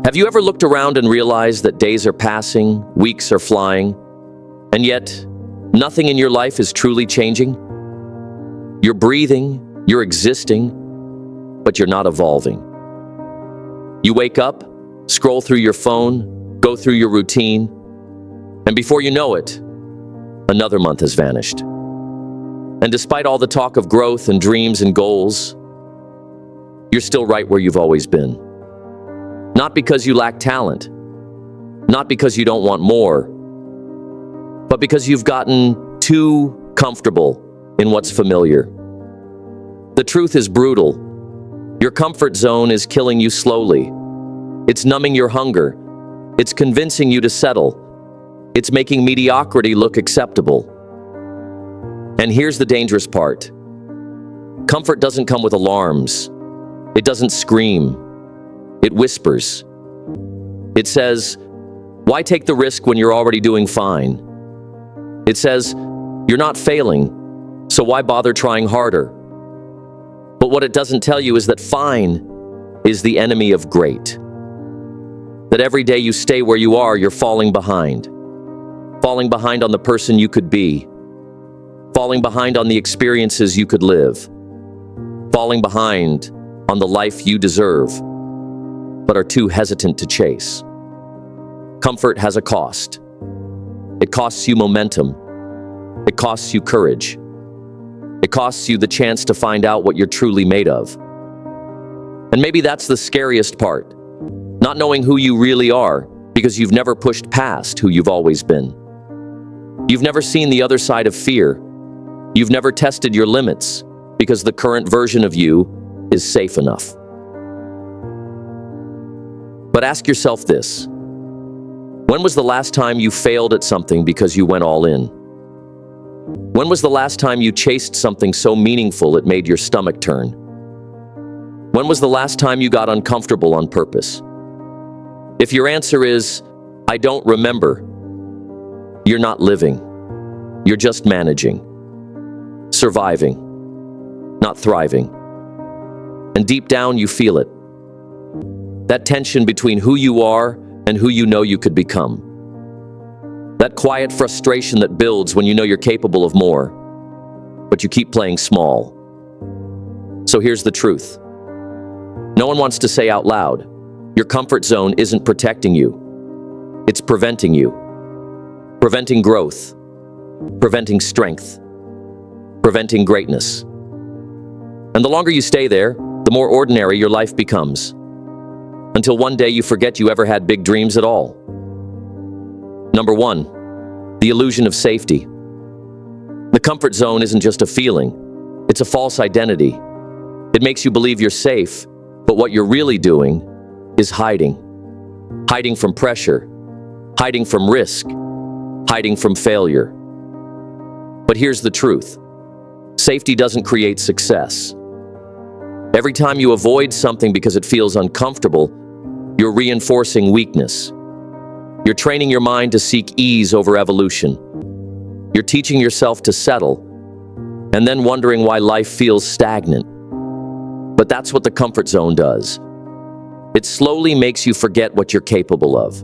Have you ever looked around and realized that days are passing, weeks are flying, and yet nothing in your life is truly changing? You're breathing, you're existing, but you're not evolving. You wake up, scroll through your phone, go through your routine, and before you know it, another month has vanished. And despite all the talk of growth and dreams and goals, you're still right where you've always been. Not because you lack talent, not because you don't want more, but because you've gotten too comfortable in what's familiar. The truth is brutal. Your comfort zone is killing you slowly. It's numbing your hunger. It's convincing you to settle. It's making mediocrity look acceptable. And here's the dangerous part. Comfort doesn't come with alarms. It doesn't scream. It whispers. It says, why take the risk when you're already doing fine? It says, you're not failing, so why bother trying harder? But what it doesn't tell you is that fine is the enemy of great. That every day you stay where you are, you're falling behind. Falling behind on the person you could be. Falling behind on the experiences you could live. Falling behind on the life you deserve, but are too hesitant to chase. Comfort has a cost. It costs you momentum. It costs you courage. It costs you the chance to find out what you're truly made of. And maybe that's the scariest part. Not knowing who you really are because you've never pushed past who you've always been. You've never seen the other side of fear. You've never tested your limits because the current version of you is safe enough. But ask yourself this. When was the last time you failed at something because you went all in? When was the last time you chased something so meaningful it made your stomach turn? When was the last time you got uncomfortable on purpose? If your answer is, I don't remember, you're not living. You're just managing. Surviving, not thriving. And deep down you feel it. That tension between who you are and who you know you could become. That quiet frustration that builds when you know you're capable of more, but you keep playing small. So here's the truth. No one wants to say out loud, your comfort zone isn't protecting you. It's preventing you. Preventing growth. Preventing strength. Preventing greatness. And the longer you stay there, the more ordinary your life becomes. Until one day you forget you ever had big dreams at all. Number one, the illusion of safety. The comfort zone isn't just a feeling, it's a false identity. It makes you believe you're safe, but what you're really doing is hiding. Hiding from pressure, hiding from risk, hiding from failure. But here's the truth. Safety doesn't create success. Every time you avoid something because it feels uncomfortable, you're reinforcing weakness. You're training your mind to seek ease over evolution. You're teaching yourself to settle, and then wondering why life feels stagnant. But that's what the comfort zone does. It slowly makes you forget what you're capable of.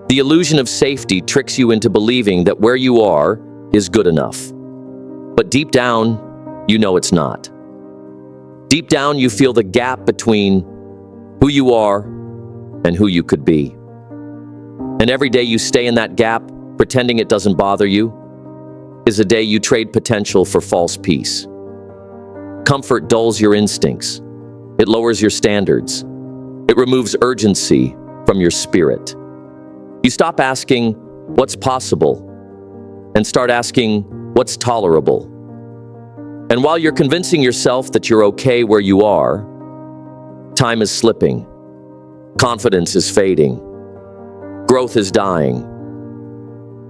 The illusion of safety tricks you into believing that where you are is good enough. But deep down, you know it's not. Deep down, you feel the gap between who you are and who you could be. And every day you stay in that gap, pretending it doesn't bother you, is a day you trade potential for false peace. Comfort dulls your instincts. It lowers your standards. It removes urgency from your spirit. You stop asking, what's possible? And start asking, what's tolerable? And while you're convincing yourself that you're okay where you are, time is slipping. Confidence is fading. Growth is dying.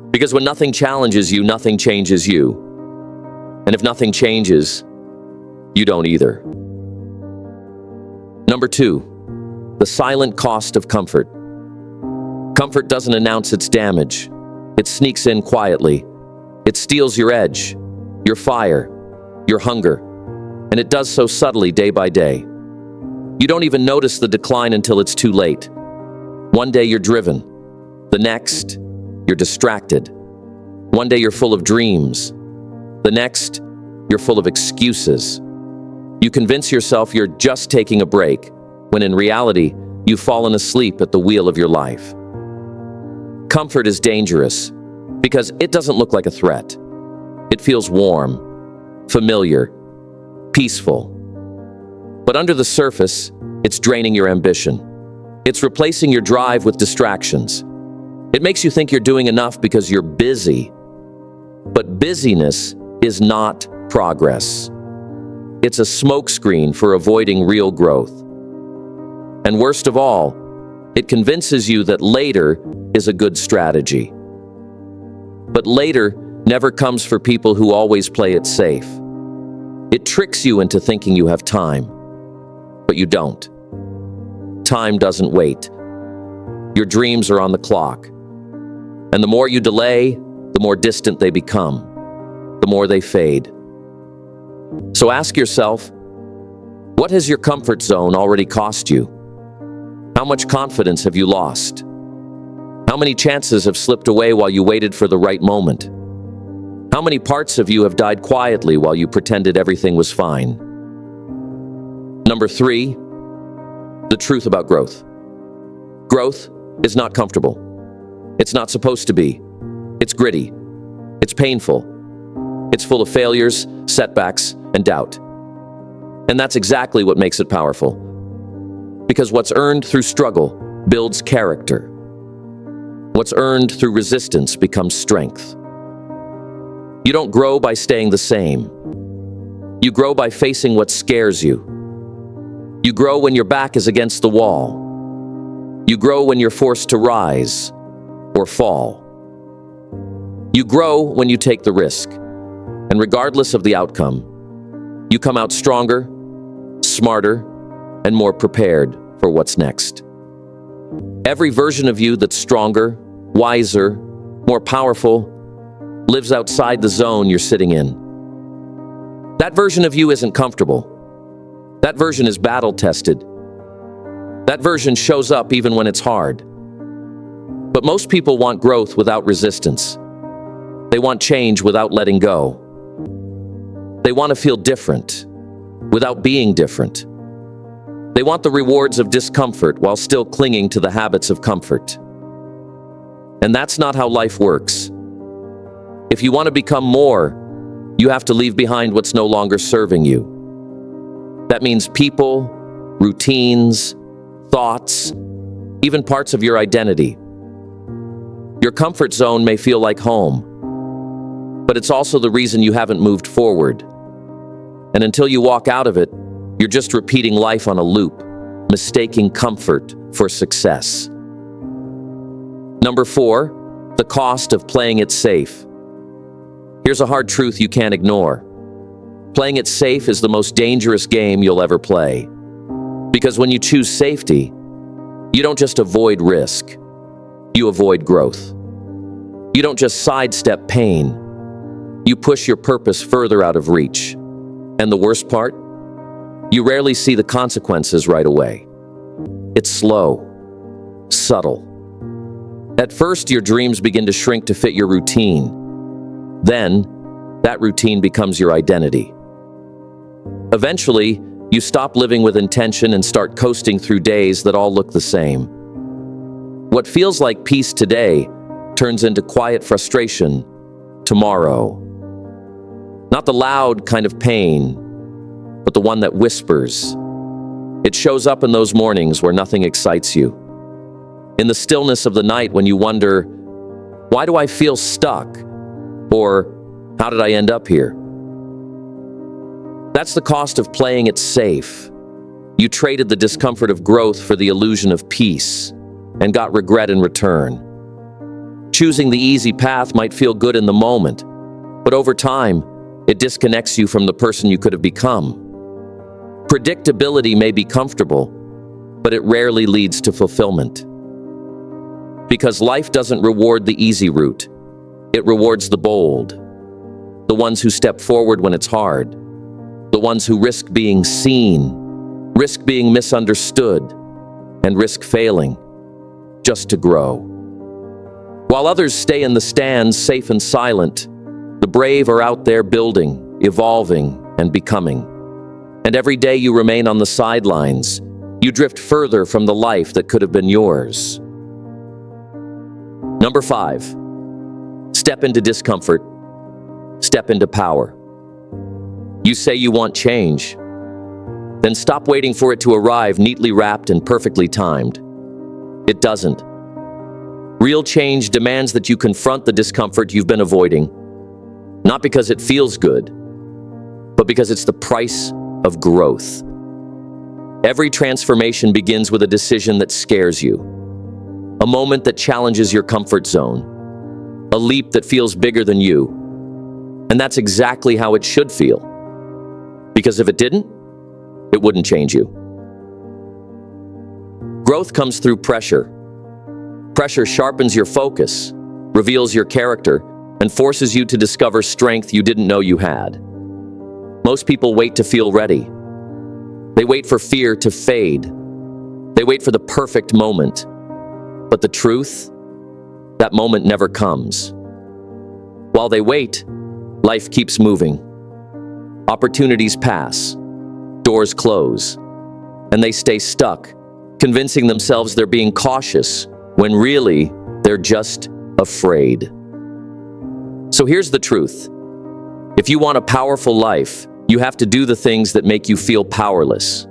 Because when nothing challenges you, nothing changes you. And if nothing changes, you don't either. Number two, the silent cost of comfort. Comfort doesn't announce its damage. It sneaks in quietly. It steals your edge, your fire, your hunger, and it does so subtly day by day. You don't even notice the decline until it's too late. One day you're driven. The next, you're distracted. One day you're full of dreams. The next, you're full of excuses. You convince yourself you're just taking a break, when in reality, you've fallen asleep at the wheel of your life. Comfort is dangerous because it doesn't look like a threat. It feels warm, familiar, peaceful. But under the surface, it's draining your ambition. It's replacing your drive with distractions. It makes you think you're doing enough because you're busy. But busyness is not progress. It's a smokescreen for avoiding real growth. And worst of all, it convinces you that later is a good strategy. But later never comes for people who always play it safe. It tricks you into thinking you have time, but you don't. Time doesn't wait. Your dreams are on the clock. And the more you delay, the more distant they become, the more they fade. So ask yourself, what has your comfort zone already cost you? How much confidence have you lost? How many chances have slipped away while you waited for the right moment? How many parts of you have died quietly while you pretended everything was fine? Number 3, the truth about growth. Growth is not comfortable. It's not supposed to be. It's gritty. It's painful. It's full of failures, setbacks, and doubt. And that's exactly what makes it powerful. Because what's earned through struggle builds character. What's earned through resistance becomes strength. You don't grow by staying the same. You grow by facing what scares you. You grow when your back is against the wall. You grow when you're forced to rise or fall. You grow when you take the risk. And regardless of the outcome, you come out stronger, smarter, and more prepared for what's next. Every version of you that's stronger, wiser, more powerful, lives outside the zone you're sitting in. That version of you isn't comfortable. That version is battle-tested. That version shows up even when it's hard. But most people want growth without resistance. They want change without letting go. They want to feel different without being different. They want the rewards of discomfort while still clinging to the habits of comfort. And that's not how life works. If you want to become more, you have to leave behind what's no longer serving you. That means people, routines, thoughts, even parts of your identity. Your comfort zone may feel like home, but it's also the reason you haven't moved forward. And until you walk out of it, you're just repeating life on a loop, mistaking comfort for success. Number 4, the cost of playing it safe. Here's a hard truth you can't ignore. Playing it safe is the most dangerous game you'll ever play. Because when you choose safety, you don't just avoid risk, you avoid growth. You don't just sidestep pain, you push your purpose further out of reach. And the worst part? You rarely see the consequences right away. It's slow, subtle. At first, your dreams begin to shrink to fit your routine. Then, that routine becomes your identity. Eventually, you stop living with intention and start coasting through days that all look the same. What feels like peace today turns into quiet frustration tomorrow. Not the loud kind of pain, but the one that whispers. It shows up in those mornings where nothing excites you. In the stillness of the night when you wonder, why do I feel stuck? Or, how did I end up here? That's the cost of playing it safe. You traded the discomfort of growth for the illusion of peace and got regret in return. Choosing the easy path might feel good in the moment, but over time, it disconnects you from the person you could have become. Predictability may be comfortable, but it rarely leads to fulfillment. Because life doesn't reward the easy route. It rewards the bold, the ones who step forward when it's hard, the ones who risk being seen Risk being misunderstood and risk failing just to grow. While others stay in the stands, safe and silent, the brave are out there building, evolving, and becoming. And every day you remain on the sidelines, you drift further from the life that could have been yours. Number 5, step into discomfort, step into power. You say you want change, then stop waiting for it to arrive neatly wrapped and perfectly timed. It doesn't. Real change demands that you confront the discomfort you've been avoiding, not because it feels good, but because it's the price of growth. Every transformation begins with a decision that scares you, a moment that challenges your comfort zone, a leap that feels bigger than you. And that's exactly how it should feel. Because if it didn't, it wouldn't change you. Growth comes through pressure. Pressure sharpens your focus, reveals your character, and forces you to discover strength you didn't know you had. Most people wait to feel ready. They wait for fear to fade. They wait for the perfect moment. But the truth, that moment never comes. While they wait, life keeps moving. Opportunities pass, doors close, and they stay stuck, convincing themselves they're being cautious when really they're just afraid. So here's the truth. If you want a powerful life, you have to do the things that make you feel powerless.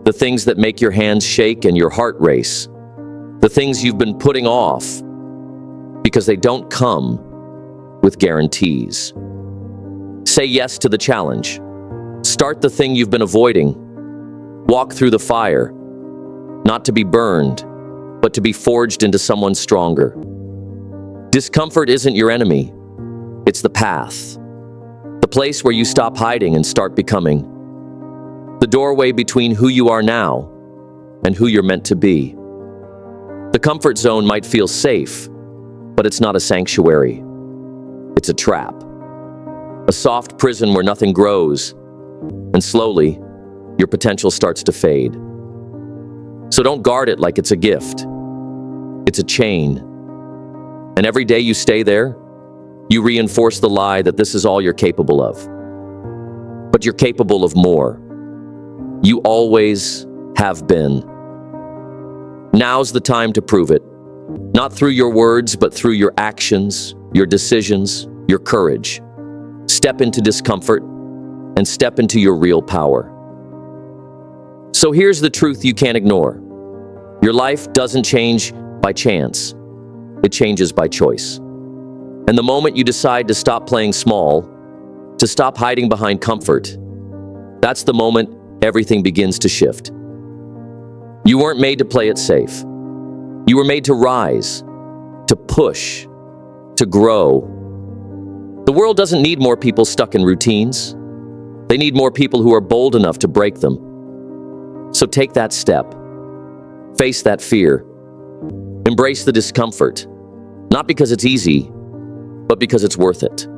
The things that make your hands shake and your heart race. The things you've been putting off because they don't come with guarantees. Say yes to the challenge. Start the thing you've been avoiding. Walk through the fire, not to be burned, but to be forged into someone stronger. Discomfort isn't your enemy. It's the path. The place where you stop hiding and start becoming. The doorway between who you are now and who you're meant to be. The comfort zone might feel safe, but it's not a sanctuary. It's a trap. A soft prison where nothing grows, and slowly, your potential starts to fade. So don't guard it like it's a gift. It's a chain. And every day you stay there, you reinforce the lie that this is all you're capable of. But you're capable of more. You always have been. Now's the time to prove it. Not through your words, but through your actions, your decisions, your courage. Step into discomfort and step into your real power. So here's the truth you can't ignore. Your life doesn't change by chance. It changes by choice. And the moment you decide to stop playing small, to stop hiding behind comfort, that's the moment everything begins to shift. You weren't made to play it safe. You were made to rise, to push, to grow. The world doesn't need more people stuck in routines. They need more people who are bold enough to break them. So take that step. Face that fear. Embrace the discomfort. Not because it's easy, but because it's worth it.